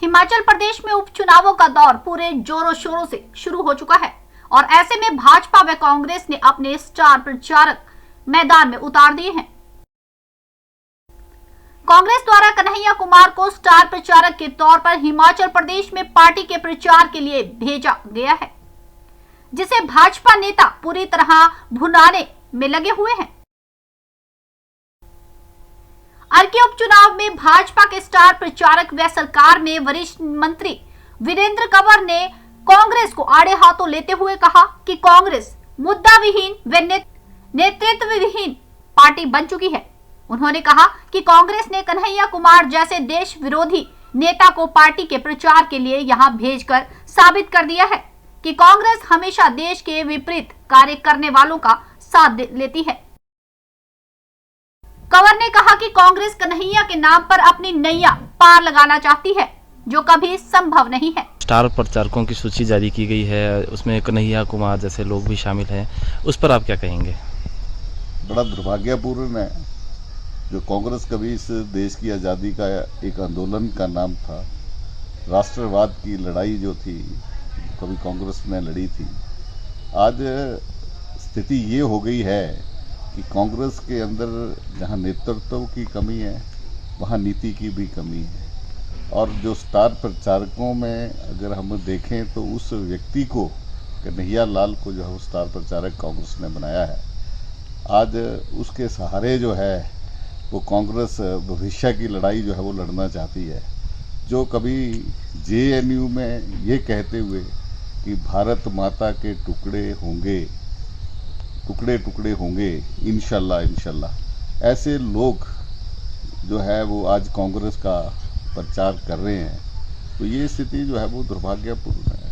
हिमाचल प्रदेश में उपचुनावों का दौर पूरे जोरों शोरों से शुरू हो चुका है और ऐसे में भाजपा व कांग्रेस ने अपने स्टार प्रचारक मैदान में उतार दिए हैं। कांग्रेस द्वारा कन्हैया कुमार को स्टार प्रचारक के तौर पर हिमाचल प्रदेश में पार्टी के प्रचार के लिए भेजा गया है, जिसे भाजपा नेता पूरी तरह भुनाने में लगे हुए हैं। अर्की उपचुनाव में भाजपा के स्टार प्रचारक व सरकार में वरिष्ठ मंत्री वीरेंद्र कंवर ने कांग्रेस को आड़े हाथों लेते हुए कहा कि कांग्रेस मुद्दा विहीन व नेतृत्व विहीन पार्टी बन चुकी है। उन्होंने कहा कि कांग्रेस ने कन्हैया कुमार जैसे देश विरोधी नेता को पार्टी के प्रचार के लिए यहां भेजकर साबित कर दिया है कि कांग्रेस हमेशा देश के विपरीत कार्य करने वालों का साथ लेती है। कंवर ने कहा कि कांग्रेस कन्हैया के नाम पर अपनी नैया पार लगाना चाहती है, जो कभी संभव नहीं है। स्टार प्रचारकों की सूची जारी की गई है, उसमें कन्हैया कुमार जैसे लोग भी शामिल हैं, उस पर आप क्या कहेंगे? बड़ा दुर्भाग्यपूर्ण है जो कांग्रेस कभी इस देश की आज़ादी का एक आंदोलन का नाम था, राष्ट्रवाद की लड़ाई जो थी कभी कांग्रेस ने लड़ी थी। आज स्थिति ये हो गई है कि कांग्रेस के अंदर जहां नेतृत्व की कमी है वहां नीति की भी कमी है। और जो स्टार प्रचारकों में अगर हम देखें तो उस व्यक्ति को, कन्हैया लाल को जो है वो स्टार प्रचारक कांग्रेस ने बनाया है। आज उसके सहारे जो है वो कांग्रेस भविष्य की लड़ाई जो है वो लड़ना चाहती है। जो कभी जेएनयू में ये कहते हुए कि भारत माता के टुकड़े टुकड़े होंगे इंशाल्लाह इंशाल्लाह, ऐसे लोग जो है वो आज कांग्रेस का प्रचार कर रहे हैं, तो ये स्थिति जो है वो दुर्भाग्यपूर्ण है।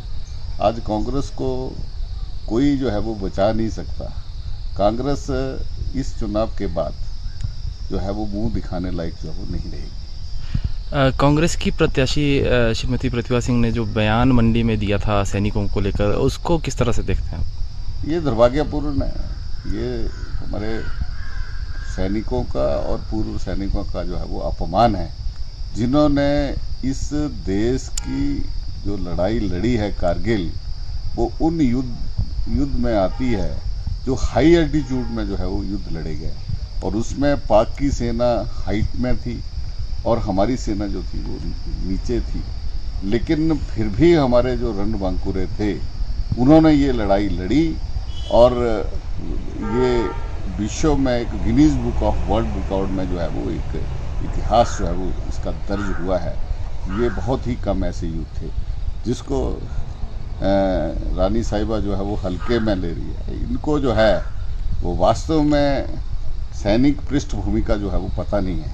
आज कांग्रेस को कोई जो है वो बचा नहीं सकता। कांग्रेस इस चुनाव के बाद जो है वो मुंह दिखाने लायक जो है वो नहीं रहेगी। कांग्रेस की प्रत्याशी श्रीमती प्रतिभा सिंह ने जो बयान मंडी में दिया था सैनिकों को लेकर, उसको किस तरह से देखते हैं आप? ये दुर्भाग्यपूर्ण है। ये हमारे सैनिकों का और पूर्व सैनिकों का जो है वो अपमान है, जिन्होंने इस देश की जो लड़ाई लड़ी है कारगिल, वो उन युद्ध में आती है जो हाई एल्टीट्यूड में जो है वो युद्ध लड़े गए, और उसमें पाक की सेना हाइट में थी और हमारी सेना जो थी वो नीचे थी। लेकिन फिर भी हमारे जो रणबांकुरे थे उन्होंने ये लड़ाई लड़ी और ये विश्व में एक Guinness book of world record में जो है वो एक इतिहास जो है वो इसका दर्ज हुआ है। ये बहुत ही कम ऐसे युद्ध थे जिसको रानी साहिबा जो है वो हल्के में ले रही है। इनको जो है वो वास्तव में सैनिक पृष्ठभूमि का जो है वो पता नहीं है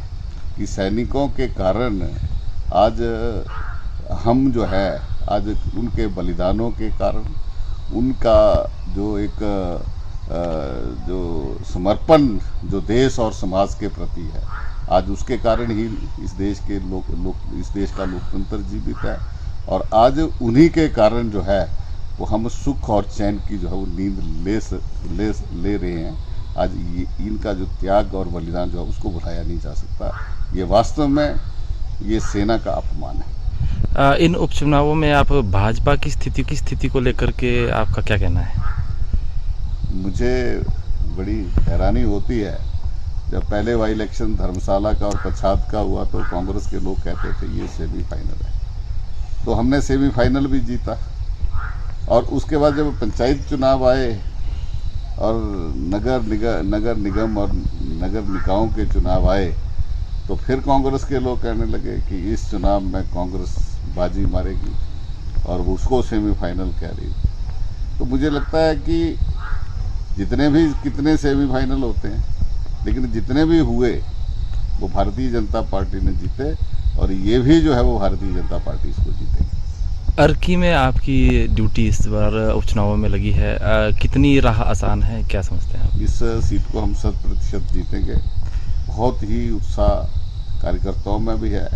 कि सैनिकों के कारण आज हम जो है आज उनके बलिदानों के कारण, उनका जो एक जो समर्पण जो देश और समाज के प्रति है, आज उसके कारण ही इस देश के इस देश का लोकतंत्र जीवित है। और आज उन्हीं के कारण जो है वो हम सुख और चैन की जो है वो नींद ले रहे हैं। आज इनका जो त्याग और बलिदान जो है उसको भुलाया नहीं जा सकता। ये वास्तव में ये सेना का अपमान है। इन उपचुनावों में आप भाजपा की स्थिति को लेकर के आपका क्या कहना है? मुझे बड़ी हैरानी होती है, जब पहले वाई इलेक्शन धर्मशाला का और पच्छाद का हुआ तो कांग्रेस के लोग कहते थे ये सेमीफाइनल है, तो हमने सेमीफाइनल भी जीता। और उसके बाद जब पंचायत चुनाव आए और नगर निगम और नगर निकायों के चुनाव आए तो फिर कांग्रेस के लोग कहने लगे कि इस चुनाव में कांग्रेस बाजी मारेगी और उसको सेमीफाइनल कह रही। तो मुझे लगता है कि कितने सेमीफाइनल होते हैं, लेकिन जितने भी हुए वो भारतीय जनता पार्टी ने जीते और ये भी जो है वो भारतीय जनता पार्टी इसको जीतेगी। अर्की में आपकी ड्यूटी इस बार उपचुनावों में लगी है, कितनी राह आसान है, क्या समझते हैं आप? इस सीट को हम 100% जीतेंगे। बहुत ही उत्साह कार्यकर्ताओं में भी है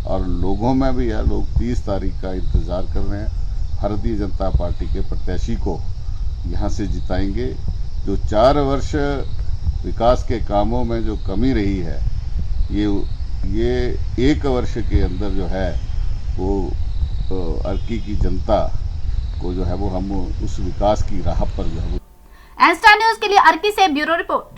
और लोगों में भी है। लोग 30 तारीख का इंतज़ार कर रहे हैं। भारतीय जनता पार्टी के प्रत्याशी को यहाँ से जिताएंगे। जो 4 वर्ष विकास के कामों में जो कमी रही है, ये 1 वर्ष के अंदर जो है वो अर्की की जनता को जो है वो हम उस विकास की राह पर जो है वो एन स्टार न्यूज के लिए अर्की से ब्यूरो रिपोर्ट।